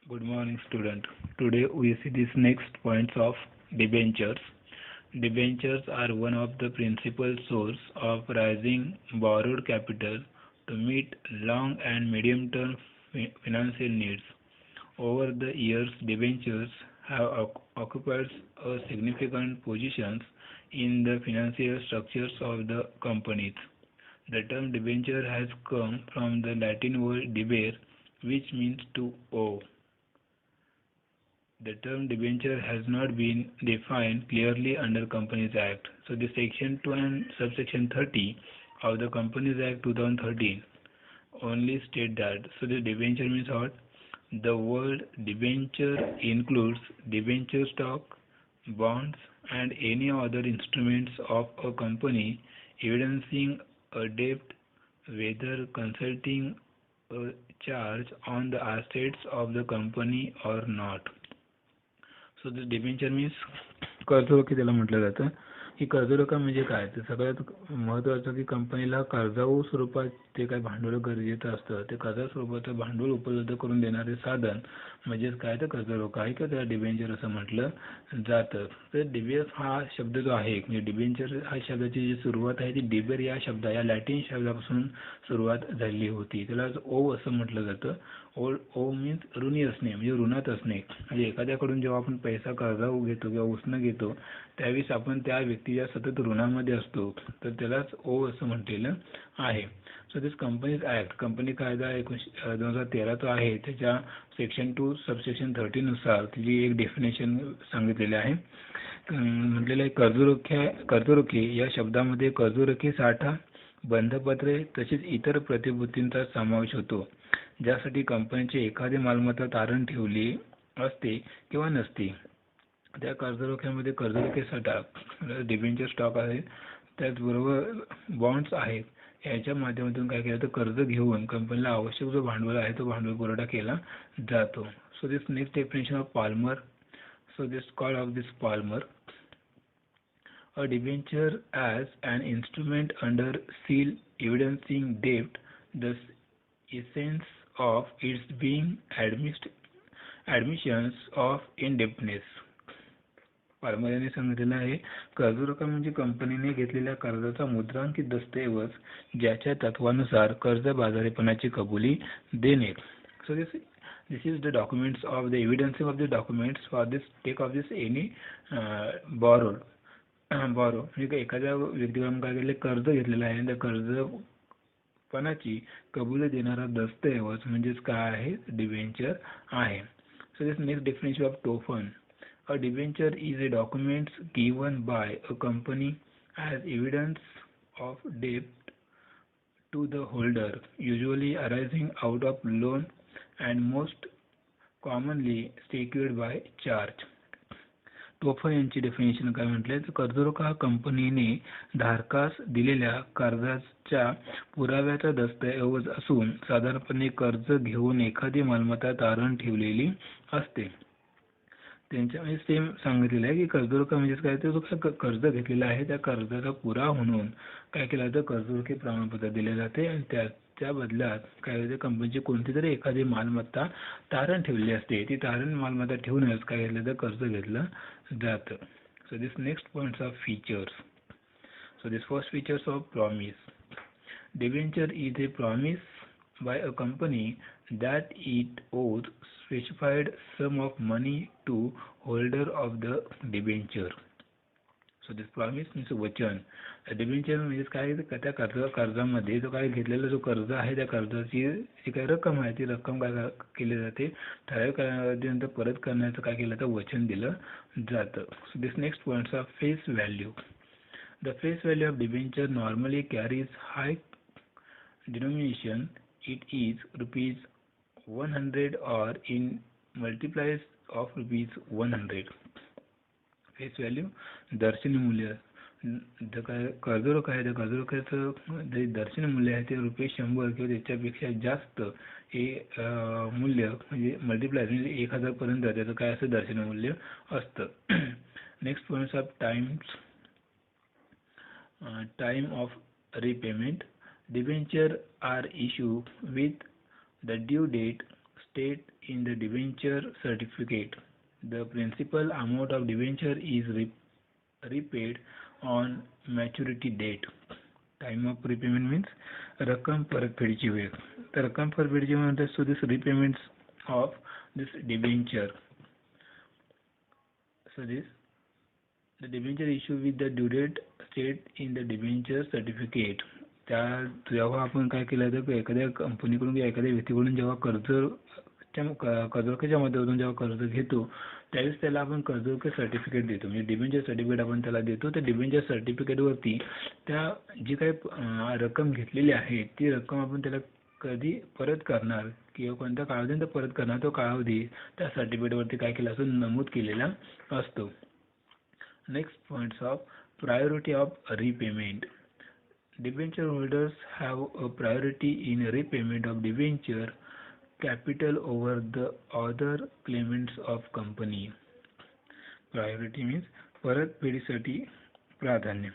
Good morning, student. Today we see these next points of debentures. Debentures are one of the principal source of raising borrowed capital to meet long and medium-term financial needs. Over the years, debentures have occupied a significant positions in the financial structures of the companies. The term debenture has come from the Latin word debere, which means to owe. The term debenture has not been defined clearly under Companies Act. So the section 2 and subsection 30 of the Companies Act 2013 only state that. So the debenture means what? The word debenture includes debenture stock, bonds and any other instruments of a company evidencing a debt, whether consulting a charge on the assets of the company or not. So this debenture means कर्जरोखी त्याला म्हटलं जातं. ही कर्जरोखा म्हणजे काय, तर सगळ्यात महत्त्वाचं की कंपनीला कर्जाऊ स्वरूपात ते काय भांडवल गरजेचं असतं, ते कर्जा स्वरूपाचं भांडवल उपलब्ध करून देणारे साधन म्हणजेच काय, तर कर्जरोखा आहे किंवा त्याला डिबेंचर असं म्हटलं जातं. तर डिबेर हा शब्द जो आहे म्हणजे डिबेंचर हा शब्दाची जी सुरुवात आहे ती डिबेर या या लॅटिन शब्दापासून सुरुवात झालेली होती. त्याला ओ असं म्हटलं जातं. ओ मीन्स ऋणी असणे म्हणजे ऋणात असणे. म्हणजे एखाद्याकडून जेव्हा आपण पैसा कर्जाऊ घेतो किंवा उसनं घेतो त्यावेळेस आपण त्या व्यक्तीच्या सतत ऋणामध्ये असतो, तर त्यालाच ओ असं म्हटलेलं आहे. So this companies act, company कायदा 2013 जो आहे त्याच्या सेक्शन 2 सबसेक्शन 30 नुसार तिची एक डेफिनेशन सांगितलेली आहे. म्हटलेलं आहे कर्जरोखे या शब्दामध्ये कर्जरोखे साठा, बंधपत्रे तसेच इतर प्रतिभूतींचा समावेश होतो, ज्यासाठी कंपनीची एखादी मालमत्ता तारण ठेवली असते किंवा नसते. त्या कर्जरोख्यामध्ये कर्जरोखे साठा, डिबेंचर स्टॉक आहे, त्याचबरोबर बॉन्ड्स आहेत. याच्या माध्यमातून काय केलं तर कर्ज घेऊन कंपनीला आवश्यक जो भांडवल आहे तो भांडवल पुरवठा केला जातो. So this next definition of Palmer. So this call of this Palmer, a debenture as an instrument under seal evidencing debt, the essence of its being admissions of indebtedness. Palmer यांनी सांगितलेलं आहे कर्जरोखा म्हणजे कंपनीने घेतलेल्या कर्जाचा मुद्रांकित दस्तऐवज ज्याच्या तत्वानुसार कर्जबाजारीपणाची कबुली देणे. So this is the documents of the evidencing of the documents for this take of this any borrow म्हणजे एखाद्या व्यक्तीकडून काय केले कर्ज घेतलेलं आहे त्या कर्जपणाची कबुली देणारा दस्तऐवज म्हणजेच काय आहे, डिबेंचर आहे. So this next definition of token. A debenture is a document given by a company as evidence of debt to the holder, usually arising out of loan and most commonly secured by charge. टोफन यांची definition काय म्हटले तर कर्जरोखा हा कंपनीने धारकास दिलेल्या कर्जाच्या पुराव्याचा दस्तऐवज असून साधारणपणे कर्ज घेऊन एखादी मालमत्ता तारण ठेवलेली असते. त्यांच्यामध्ये सेम सांगितलेलं आहे की कर्जरोखा म्हणजे काय, तर जो कर्ज घेतलेला आहे त्या कर्जाचा पुरावा म्हणून काय केलं जातं, कर्जरोखे प्रमाणपत्र दिले जाते आणि त्या बदल्यात काय होते, कंपनीची कोणती तरी एखादी मालमत्ता तारण ठेवलेली असते. ती तारण मालमत्ता ठेवूनच काय घेतलं तर कर्ज घेतलं जातं. So this next points of features. So this first features of promise. Debenture is a promise by a company that it owes specified sum of money to holder of the debenture. So this promise means वचन. Debenture म्हणजे काय, त्या कर्जामध्ये जो काय घेतलेला जो कर्ज आहे त्या कर्जाची जी काही रक्कम आहे ती रक्कम काय केली जाते, ठराविक कालावधीनंतर परत करण्याचं काय केलं तर वचन दिलं जातं. So this next points of face value. The face value of debenture normally carries high denomination. It is rupees 100 or in multiplies of rupees 100. Face value दर्शनी मूल्य. काय कर्जरोखा आहे त्या कर्जरोख्याचं जे दर्शनी मूल्य आहे ते ₹100 किंवा त्याच्यापेक्षा जास्त हे मूल्य म्हणजे मल्टिप्लाय म्हणजे 1000 पर्यंत त्याचं काय असं दर्शनी मूल्य असतं. Next points of time of repayment. Debenture are issued with the due date state in the debenture certificate. The principal amount of debenture is repaid on maturity date. Time of repayment means रक्कम परतफेडीची वेळ. तर रक्कम परतफेडीची वेळ म्हणतात so this repayments of this debenture. So this the debenture issue with the due date state in the debenture certificate. त्या जेव्हा आपण काय केलं तर एखाद्या कंपनीकडून किंवा एखाद्या व्यक्तीकडून जेव्हा कर्जरोख्याच्या माध्यमातून जेव्हा कर्ज घेतो त्यावेळेस त्याला आपण कर्जरोखे सर्टिफिकेट देतो म्हणजे डिबेंचर सर्टिफिकेट आपण त्याला देतो. त्या डिबेंचर सर्टिफिकेटवरती त्या जी काही रक्कम घेतलेली आहे ती रक्कम आपण त्याला कधी परत करणार किंवा कोणत्या कालावधीत परत करणार तो कालावधी त्या सर्टिफिकेटवरती काय केला असतो नमूद केलेला असतो. Next points of priority of repayment. Debenture holders have a priority in repayment of debenture capital over the other claimants of company. Priority means परतफेडीसाठी प्राधान्य.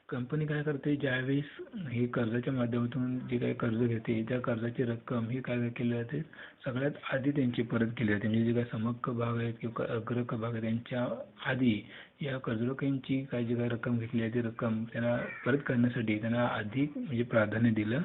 कंपनी काय करते ज्यावेळेस हे कर्जाच्या माध्यमातून जे काही कर्ज घेते त्या कर्जाची रक्कम ही काय केली जाते सगळ्यात आधी त्यांची परत केली जाते. म्हणजे जे काही समहक्क भाग आहेत किंवा अग्रहक्क भाग आहेत त्यांच्या आधी या कर्जरोख्यांची काय जी काही रक्कम घेतली आहे ती रक्कम त्यांना परत करण्यासाठी त्यांना अधिक म्हणजे प्राधान्य दिलं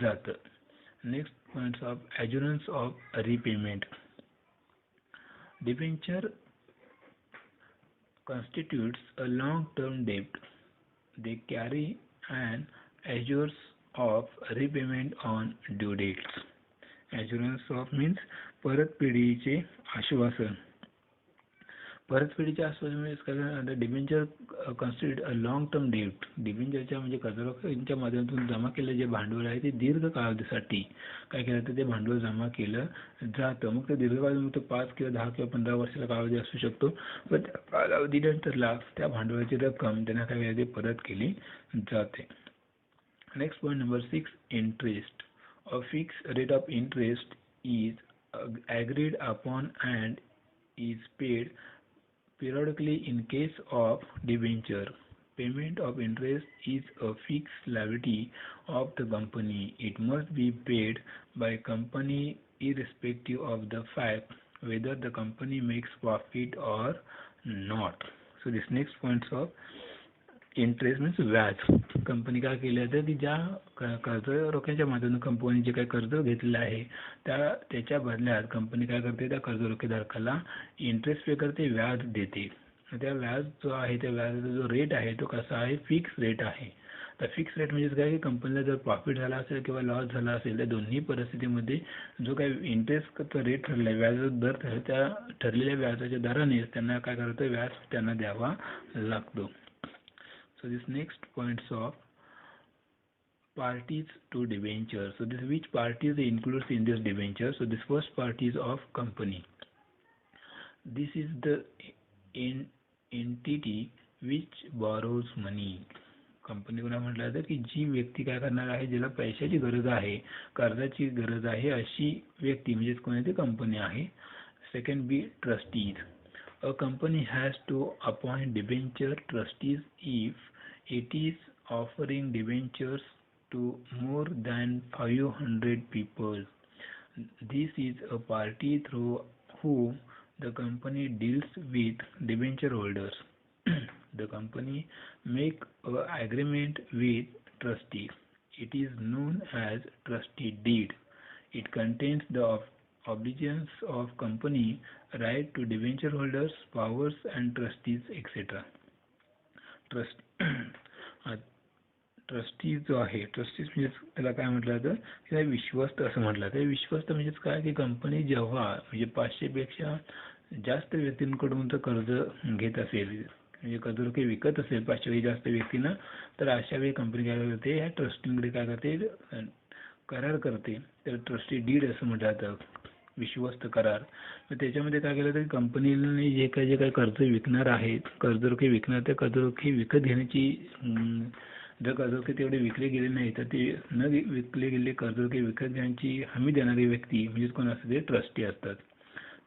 जातं. Next points of assurance of repayment. Debenture constitutes a long-term debt. They carry an assurance of repayment on due dates. Assurance of means परतफेडीचे आश्वासन. परतफेडीचे आश्वासन म्हणजे काय debenture constitute a long term debt. डिबेंचरच्या म्हणजे कर्जरोख्यांच्या माध्यमातून जमा केलेले जे भांडवल आहे ते दीर्घ कालावधीसाठी काय केलं जातं ते भांडवल जमा केलं जातं. मग ते दीर्घकाळ मग 5 किंवा 10 किंवा 15 वर्षाचा कालावधी असू शकतो. पण त्या कालावधीनंतरला त्या भांडवलाची रक्कम त्यांना काय केली परत केली जाते. Next point number 6 interest. A fix rate of interest is agreed upon and is paid periodically in case of debenture. Payment of interest is a fixed liability of the company. It must be paid by company irrespective of the fact whether the company makes profit or not. So this next points of interest means व्याज. Company काय केली जाते की ज्या कर्जरोख्याच्या माध्यमातून company जे काही कर्ज घेतलेलं आहे त्याच्या बदल्यात कंपनी काय करते त्या कर्जरोखेधारकाला इंटरेस्ट पे करते व्याज देते. त्या व्याज जो आहे त्या व्याजाचा जो रेट आहे तो कसा आहे फिक्स रेट आहे. तर फिक्स रेट म्हणजे काय की कंपनीला जर प्रॉफिट झाला असेल किंवा लॉस झाला असेल त्या दोन्ही परिस्थितीमध्ये जो काही इंटरेस्टचा रेट ठरला आहे व्याजाचा दर त्या ठरलेल्या व्याजाच्या दराने त्यांना काय करतं व्याज त्यांना द्यावा लागतो. So this next points of parties to debenture. So this which parties includes in this debenture. So this first party is of company. This is the entity which borrows money. Company कोणा म्हटलं जातं की जी व्यक्ती काय करणार आहे ज्याला पैशाची गरज आहे कर्जाची गरज आहे अशी व्यक्ती म्हणजे कोणती कंपनी आहे. Second B trustees. A company has to appoint debenture trustees if it is offering debentures to more than 500 people. This is a party through whom the company deals with debenture holders. The company make an agreement with trustee. It is known as trustee deed. It contains the obligations of company, right to debenture holders, powers and trustees, etc. Trustee जो आहे trustees म्हणजे त्याला काय म्हटलं जातं की विश्वस्त असं म्हटलं जातं. विश्वस्त म्हणजेच काय की कंपनी जेव्हा म्हणजे 500 पेक्षा जास्त व्यक्तींकडून तर कर्ज घेत असेल म्हणजे कर्जरोखे विकत असेल 500 जास्त व्यक्तींना तर अशा वेळी कंपनी काय करते या ट्रस्टींकडे काय करते करार करते. तर ट्रस्टी डीड असं म्हटलं जातं विश्वस्त करार. तर त्याच्यामध्ये काय केलं तर कंपनीने जे काही कर्ज विकणार आहेत कर्जरोखे विकणार त्या कर्जरोखे विकत घेण्याची जर कर्जरोखे तेवढे विकले गेले नाही तर ते न विकले गेलेले कर्जरोखे विकत घेण्याची हमी देणारी व्यक्ती म्हणजे कोण असते ते ट्रस्टी असतात.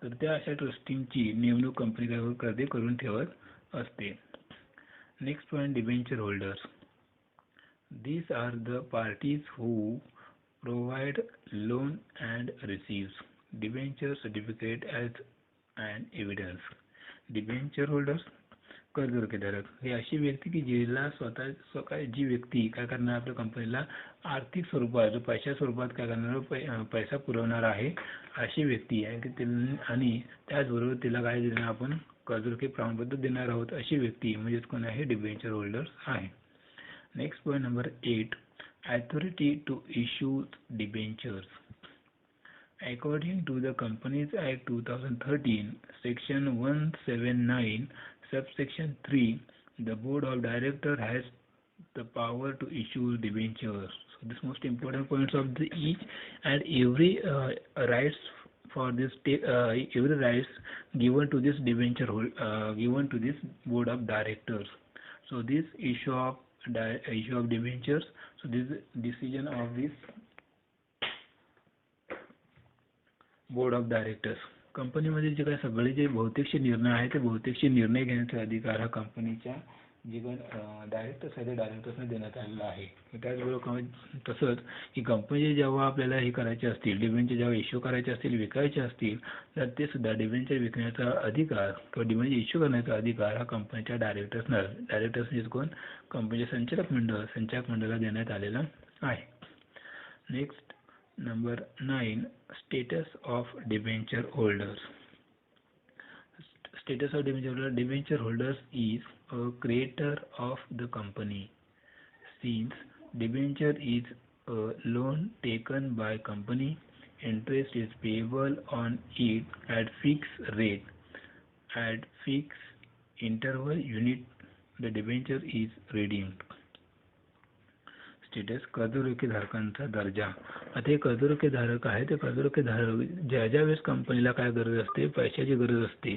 तर त्या अशा ट्रस्टींची नेमणूक कंपनी काय करते करून ठेवत असते. Next point debenture holders. These are the parties who provide loan and receives debenture certificate as an evidence. Debenture holders कर्ज रोखेधारक ही अशी व्यक्ती की जिला स्वतः जी व्यक्ती काय करणार आपल्या कंपनीला आर्थिक स्वरूपात पैशा स्वरूपात काय करणार पैसा पुरवणार आहे अशी व्यक्ती आहे की आणि त्याचबरोबर तिला काय देणार आपण कर्ज रोखे प्रमाणपत्र देणार आहोत अशी व्यक्ती म्हणजेच कोण आहे डिबेंचर होल्डर्स आहे. Next point number 8 authority to issue debentures. According to the Companies Act 2013, Section 179, subsection 3, the Board of Directors has the power to issue debentures. So this most important points of the each and every rights for this every rights given to this debenture given to this Board of Directors. So this issue of debentures. So this decision of this board of directors कंपनीमध्ये जे काही सगळे जे बहुतेकचे निर्णय आहेत ते बहुतेकचे निर्णय घेण्याचा अधिकार हा कंपनीच्या जे डायरेक्टर्स आहेत ते डायरेक्टर्सने देण्यात आलेला आहे. त्याचबरोबर तसंच ही कंपनी जेव्हा आपल्याला हे करायचे असतील डिबेंचर जेव्हा इश्यू करायचे असतील विकायचे असतील तर ते सुद्धा डिबेंचर विकण्याचा अधिकार किंवा डिबेंचर इश्यू करण्याचा अधिकार हा कंपनीच्या डायरेक्टर्स कोण कंपनीचे संचालक मंडळाला देण्यात आलेला आहे. Next Number 9, status of debenture holders. Status of debenture holders is a creditor of the company. Since debenture is a loan taken by company, interest is payable on it at fixed rate. At fixed interval unit, the debenture is redeemed. Status कर्जरोखे धारकांचा दर्जा. आता हे कर्जरोखे धारक आहे ते कर्जरोखे धारक ज्या वेळेस कंपनीला काय गरज असते पैशाची गरज असते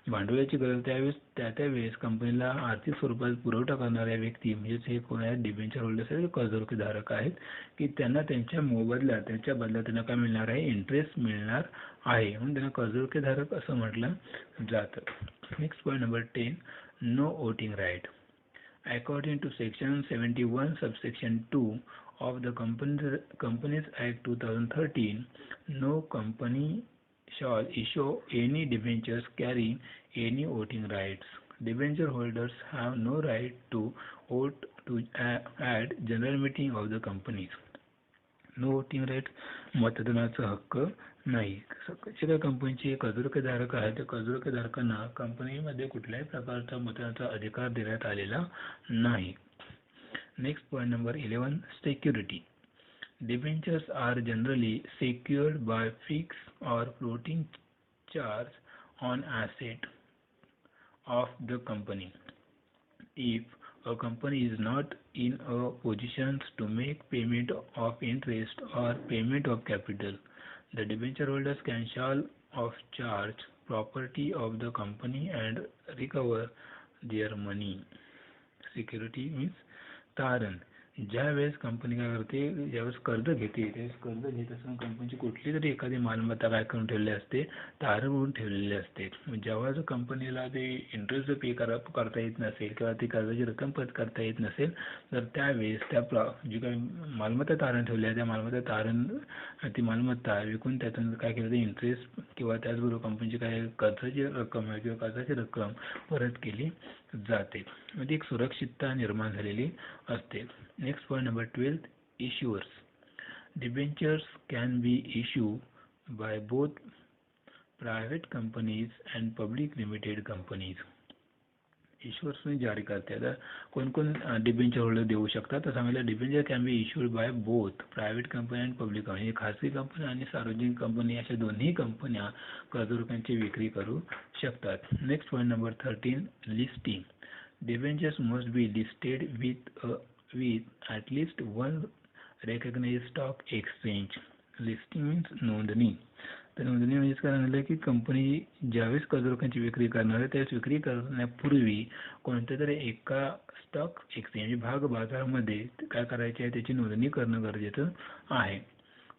भांडवलाची गरज त्यावेळेस त्यावेळेस कंपनीला आर्थिक स्वरूपात पुरवठा करणाऱ्या व्यक्ती म्हणजेच हे कोण आहेत डिबेंचर होल्डर्स आहेत कर्जरोखे धारक आहेत की त्यांना त्यांच्या बदल्यात त्यांना काय मिळणार आहे इंटरेस्ट मिळणार आहे म्हणून त्यांना कर्जरोखे धारक असं म्हटलं जातं. Next point number 10 no voting right. According to Section 71, subsection 2 of the Companies Act 2013, no company shall issue any debentures carrying any voting rights. Debenture holders have no right to vote at general meeting of the companies. No voting right मतदानाचा हक्क नाही. जे काही कंपनीचे कर्जरोखे धारक आहेत त्या कर्जरोखे धारकांना कंपनीमध्ये कुठल्याही प्रकारचा मतदानाचा अधिकार देण्यात आलेला नाही. Next point number 11 security. Debentures are generally secured by fixed or floating charge on asset of the company. If a company is not in a position to make payment of interest or payment of capital, the debenture holders can shall of charge property of the company and recover their money. Security means तारण. ज्या वेळेस company काय करते ज्यावेळेस कर्ज घेते त्यावेळेस कर्ज घेत असताना कंपनीची कुठली तरी एखादी मालमत्ता काय करून ठेवलेली असते तारण म्हणून ठेवलेली असते. जेव्हा जर कंपनीला ते इंटरेस्ट पे करता येत नसेल किंवा ती कर्जाची रक्कम परत करता येत नसेल तर त्यावेळेस त्या जी काही मालमत्ता तारण ठेवली आहे त्या मालमत्ता तारण ती मालमत्ता विकून त्यातून काय केलं ते इंटरेस्ट किंवा त्याचबरोबर कंपनीची काय कर्जाची रक्कम आहे किंवा कर्जाची रक्कम परत केली जाते. म्हणजे एक सुरक्षितता निर्माण झालेली असते. Next point number 12, issuers. Debentures can be issued by both private companies and public limited companies. Issuers ने जारी करते हैं कौन कौन डिबेंचर होल्डर देऊ शकतात तर सांगितलं debenture can be issued by both private company आणि पब्लिक कंपनी. खासगी कंपनी आणि सार्वजनिक कंपनी अशा दोन्ही कंपन्या कर्जरोख्यांची विक्री करू शकतात. Next point number 13 listing. Debentures must be listed with at least one recognized stock exchange. Listing means नोंदणी. तर नोंदणी म्हणजे काय सांगितलं की कंपनी ज्यावेळेस कर्जरोख्यांची विक्री करणार आहे त्यावेळेस विक्री करण्यापूर्वी कोणत्या तरी एका स्टॉक एक्सचेंज भाग बाजारामध्ये काय करायचे आहे त्याची नोंदणी करणं गरजेचं आहे.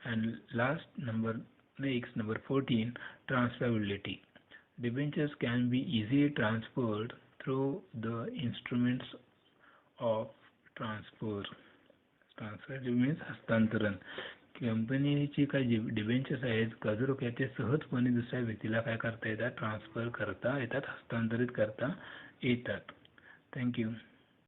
And last number 14 transferability. Debentures can be easily transferred through the instruments of transfer means हस्तांतरण कंपनीची काही डिबेंचर्स आहेत कर्जरोख्यात ते सहजपणे दुसऱ्या व्यक्तीला काय करता येतात, ट्रान्सफर करता येतात, हस्तांतरित करता येतात. थँक्यू.